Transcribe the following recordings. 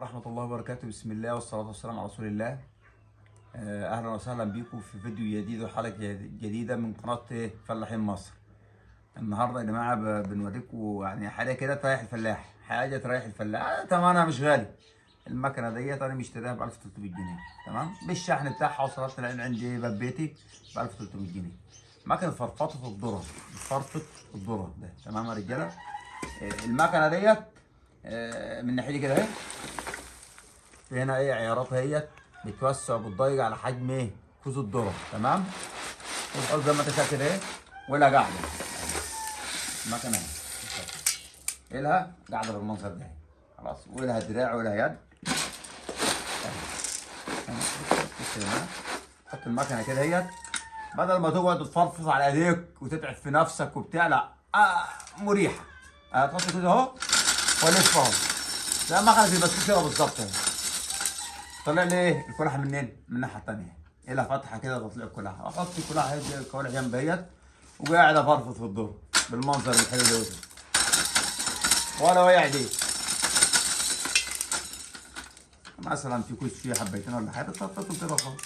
ورحمة الله وبركاته. بسم الله والصلاة والسلام على رسول الله. أهلا وسهلا بيكم في فيديو جديد وحلقة جديدة من قناة فلاحين مصر. النهاردة يا جماعة بنوريكم يعني حاجة كده تريح الفلاح، حاجة تريح الفلاح. تمنها مش غالي. المكنة ديت أنا مشتريها ب 1300 جنيه، تمام؟ بالشحن بتاعها وصلت لعين عندي باب بيتي ب 1300 جنيه. مكنة فرفطة الذرة، بتفرفط الذرة ده، تمام يا رجالة؟ المكنة ديت من ناحيتي كده أهي. في هنا ايه عيارات اهيت بتوسع وبتضيق على حجم ايه كوز الذره، تمام؟ وتحط زي ما انت شايف كده ايه، ولها قاعده المكنه اهي، ايه لها قاعده بالمنظر ده خلاص، ولها دراع ولها يد. حط المكنه كده اهيت، بدل ما تقعد تفرفص على ايديك وتتعب في نفسك وبتاع، لا مريحه. تحط كده اهو والف اهو زي مكنه البسكوت كده بالظبط اهي. طلع لي ايه الكلحه منين؟ من الناحيه الثانيه، ايه لها فتحه كده تطلع الكلحه، احط الكلحه هي الكوالح جنب اهيت وقاعد افرفط في الدور بالمنظر الحلو ده ولا وقع دي. مثلا في كوز فيه حبيتين ولا حاجه تفرفطهم كده خالص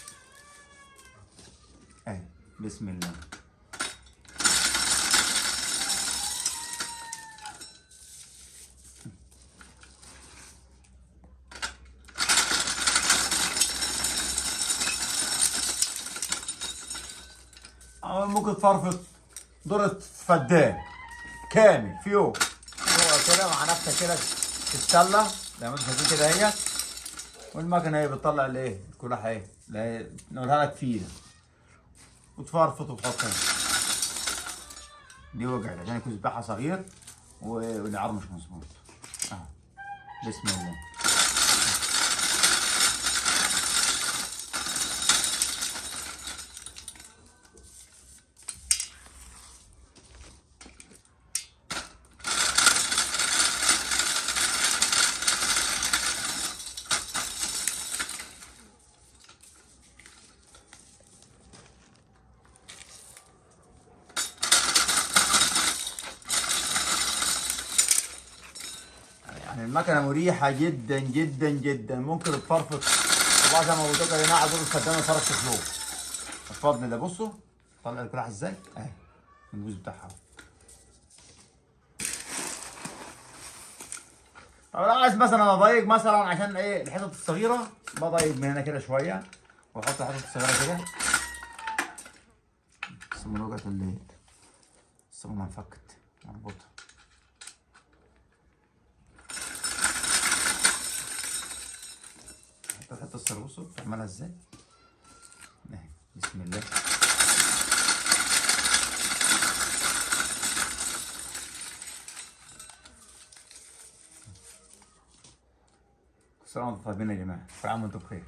اهي. بسم الله. ممكن تفرفط دورة فدان كامل في يوم، هو كده مع نفسك كده في السله زي ما انتم شايفين كده اهي. والمكنه هي بتطلع الايه الكلحه اهي اللي هي نقولها لك فيه ده، وتفرفط وتحطها. دي وجعت عشان الكوز بتاعها صغير والعار مش مظبوط. بسم الله. يعني المكنه مريحه جدا جدا جدا، ممكن تفرفط. والله زي ما قلت لكم يا جماعه دول الخدامه فرش خلوق. الفضل ده بصوا طلع الكلاح ازاي اهي الجوز بتاعها. طب لو عايز مثلا اضيق مثلا عشان ايه الحتت الصغيره، بضيق من هنا كده شويه واحط الحتت الصغيره كده. الصمونه وقعت ولا ايه؟ الصمونه انفكت مربوطه. الحته الصغيره بصوا بتعملها ازاي اهي. بسم الله. كل سنه وانتم طيبين يا جماعه، كل عام وانتم بخير.